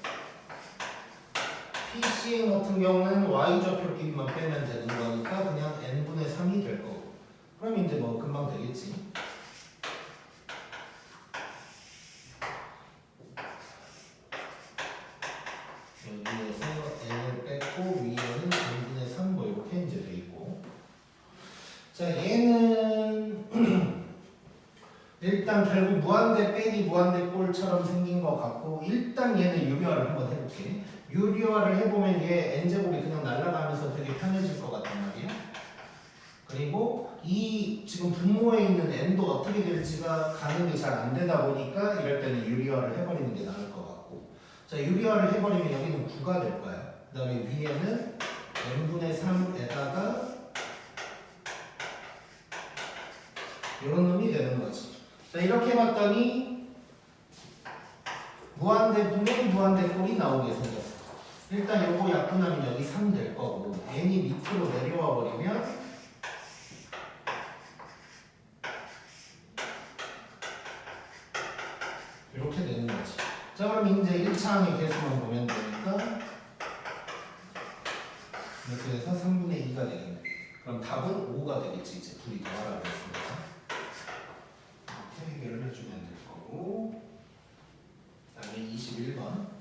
같은 경우는 y좌표끼리만 빼면 되는 거니까 그냥 n분의 3이 될 거고 그럼 이제 뭐 금방 되겠지. 여기에서 n을 뺐고 위에는 n분의 3 뭐 이렇게 이제 돼 있고 자 얘는 일단 결국 무한대 빼기 무한대 꼴처럼 생긴 것 같고 일단 얘는 유리화를 한번 해볼게. 유리화를 해보면 얘 n제곱이 그냥 날아가면서 되게 편해질 것 같단 말이야. 그리고 이 지금 분모에 있는 n도 어떻게 될지가 가늠이 잘 안 되다 보니까 이럴 때는 유리화를 해버리는 게 나을 것 같고 자 유리화를 해버리면 여기는 9가 될 거야. 그 다음에 위에는 n분의 3에다가 이런 놈이 되는 거지. 자 이렇게 해봤더니 무한대 분의 무한대 꼴이 나오게 생겼어. 일단 요거 약분하면 여기 3 될 거고 n이 밑으로 내려와 버리면 이렇게 되는 거지. 자 그럼 이제 1차항의 개수만 보면 되니까 이렇게 해서 3분의 2가 되겠네. 그럼 답은 5가 되겠지. 이제 둘이 더하라고 했으니까 이렇게 해결을 해주면 될 거고 그 다음에 21번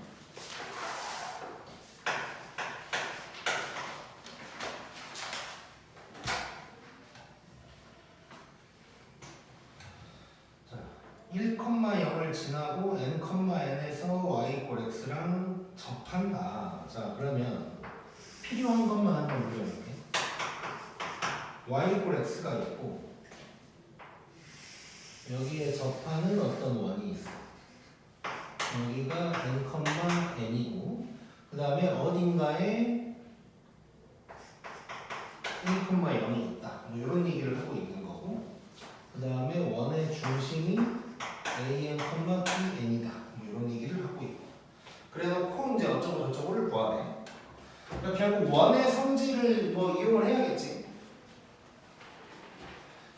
자 1,0을 지나고 n,n에서 y = x랑 접한다. 자 그러면 필요한 것만 한번 그려볼게. y = x가 있고 여기에 접하는 어떤 원이 있어. 여기가 n,n이고 그 다음에 어딘가에 1,0이 있다. 뭐 이런 얘기를 하고 있는 거고 그 다음에 원의 중심이 an, bn이다. 뭐 이런 얘기를 하고 있고 그래놓고 이제 어쩌고 저쩌고를 구하래. 그러니까 결국 원의 성질을 뭐 이용을 해야겠지.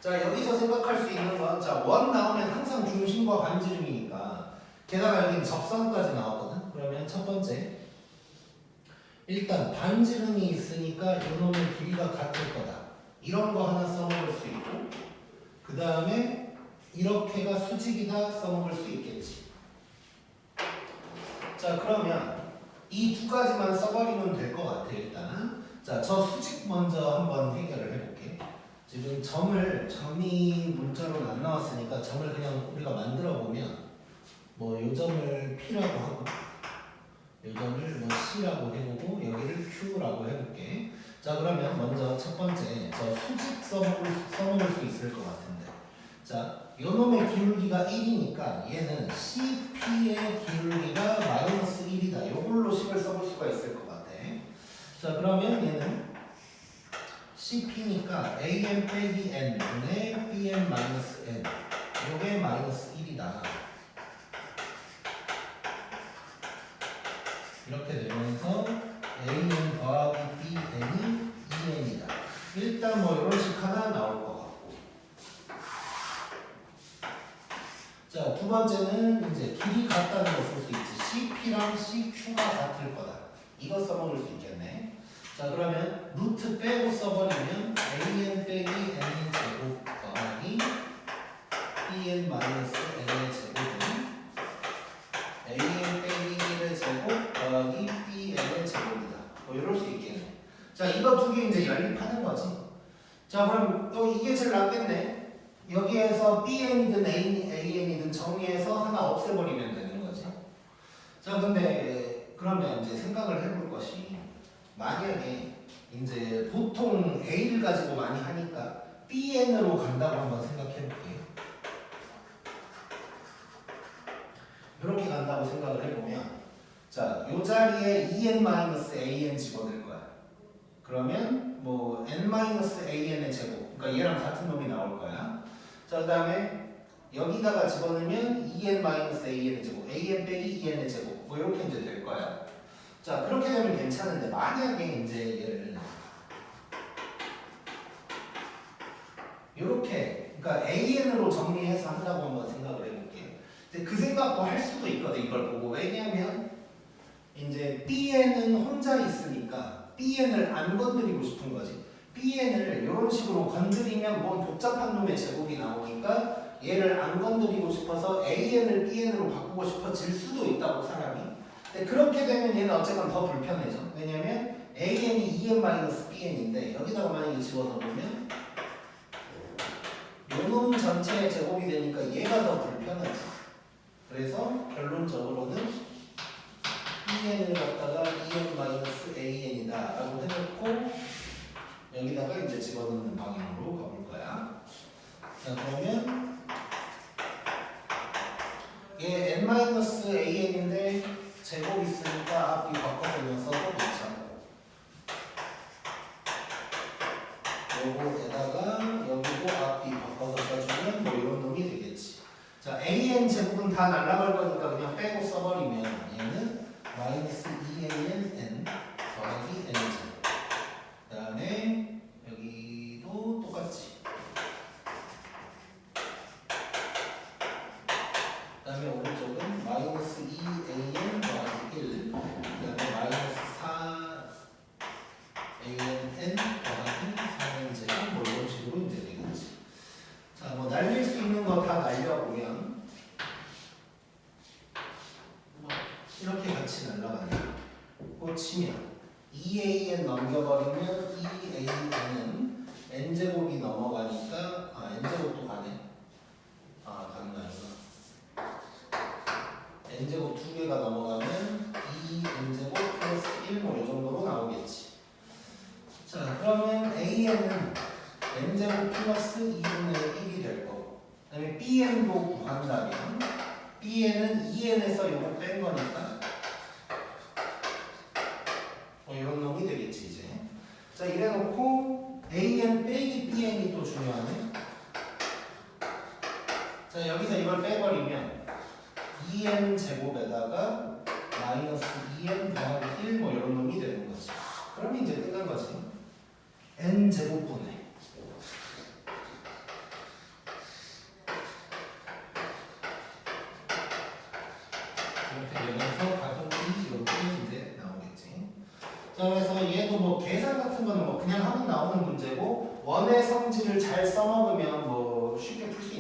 자 여기서 생각할 수 있는 건 자 원 나오면 항상 중심과 반지름이니까 게다가 여기는 접선까지 나왔거든. 그러면 첫 번째 일단 반지름이 있으니까 이놈의 길이가 같을 거다. 이런 거 하나 써먹을 수 있고 그 다음에 이렇게가 수직이다 써먹을 수 있겠지. 자 그러면 이 두 가지만 써버리면 될 것 같아. 일단 자 저 수직 먼저 한번 해결을 해볼게. 지금 점이 문자로는 안 나왔으니까 점을 그냥 우리가 만들어 보면 뭐 요 점을 P라고 하고 요 점을 뭐 C라고 해보고 여기를 Q라고 해볼게. 자 그러면 먼저 첫 번째 저 수직 써먹을 수 있을 것 같은데 자 요 놈의 기울기가 1이니까 얘는 CP의 기울기가 마이너스 1이다. 요걸로 식을 써볼 수가 있을 것 같아. 자 그러면 얘는 CP니까 AN 빼기 N 분의 BN 마이너스 N 요게 마이너스 1이다. 이렇게 되면서 AN 더하기 BN이 2N이다. 일단 뭐 이런 식 하나 나올 것 같고 자 두 번째는 이제 길이 같다는 거 쓸 수 있지. CP랑 CQ가 같을 거다. 이거 써먹을 수 있겠네. 자 그러면 루트 빼고 써버리면 AN 빼기 N의 제곱 더하기 BN 마이너스 N의 제곱은 AN 빼기 1의 제곱 더하기 BN의 제곱이다. 뭐 이럴 수 있겠네. 자 이거 두 개 이제 연립하는 거지. 자 그럼 또 이게 제일 낫겠네. 여기에서 BN이든 AN이든 정리해서 하나 없애버리면 되는 거지. 자, 근데 그러면 이제 생각을 해볼 것이 만약에 이제 보통 A를 가지고 많이 하니까 BN으로 간다고 한번 생각해 볼게요. 이렇게 간다고 생각을 해보면 자, 요 자리에 EN-AN 집어넣을 거야. 그러면 뭐 N-AN의 제곱, 그러니까 얘랑 같은 놈이 나올 거야. 자, 그 다음에 여기다가 집어넣으면 EN-AN의 제곱, AN 빼기 EN의 제곱, 뭐 이렇게 이제 될 거야. 자, 그렇게 되면 괜찮은데 만약에 이제 얘를 이렇게, 그러니까 AN으로 정리해서 한다고 한번 생각을 해볼게요. 근데 그 생각도 할 수도 있거든, 이걸 보고. 왜냐하면 이제 Bn은 혼자 있으니까 Bn을 안 건드리고 싶은 거지. Bn을 이런 식으로 건드리면 뭔 복잡한 놈의 제곱이 나오니까 얘를 안 건드리고 싶어서 AN을 Bn으로 바꾸고 싶어질 수도 있다고, 사람이. 근데 그렇게 되면 얘는 어쨌건 더 불편해져. 왜냐면 AN이 EN-BN인데 여기다가 만약에 집어넣으면 요놈 전체의 제곱이 되니까 얘가 더 불편하지. 그래서 결론적으로는 EN을 갖다가 EN-AN이다 라고 해놓고 여기다가 이제 집어넣는 방향으로 가볼 거야. 자, 그러면 얘 N-AN인데 제곱 있으니까 앞뒤 바꿔서 그냥 써도 괜찮고, 요거에다가 여기도 앞뒤 바꿔서 써주면 뭐 이런 놈이 되겠지. 자, AN 제곱은 다 날라갈 거니까 그냥 빼고 써버리면 얘는 마이너스 2AN 더하기 N 제곱. 그 다음에 여기도 똑같이. 그 다음에 오른쪽은 마이너스 2AN 더하기 1. 그 다음에 마이너스 4AN 더하기 4N 제곱, 뭐 이런 식으로 이제 되겠지. 자, 뭐 날릴 수 있는 거 다 날려보면 이렇게 같이 날라가네요. 꽂히면 2AN 넘겨버리면 2AN은 N제곱이 넘어가니까 N제곱도 가네. 가는 거 아닌가. N제곱 두 개가 넘어가면 2N제곱 플러스 1 뭐 이 정도로 나오겠지. 자, 그러면 AN은 N제곱 플러스 2분의 1이 될 거고, 그 다음에 BN도 구한다면 BN은 2N에서 요거 뺀 거니까 이런 놈이 되겠지 이제. 자, 이래놓고 AN 빼기 BN이 또 중요하네. 자, 여기서 이걸 빼버리면 2N 제곱에다가 마이너스 2N 더하기 1 뭐 이런 놈이 되는 거지. 그럼 이제 끝난 거지. N 제곱분의 이렇게 되면서 가성비 이렇게 이제 나오겠지. 자, 그래서 얘도 뭐 계산 같은 거는 뭐 그냥 하면 나오는 문제고, 원의 성질을 잘 써먹으면 뭐 쉽게 풀 수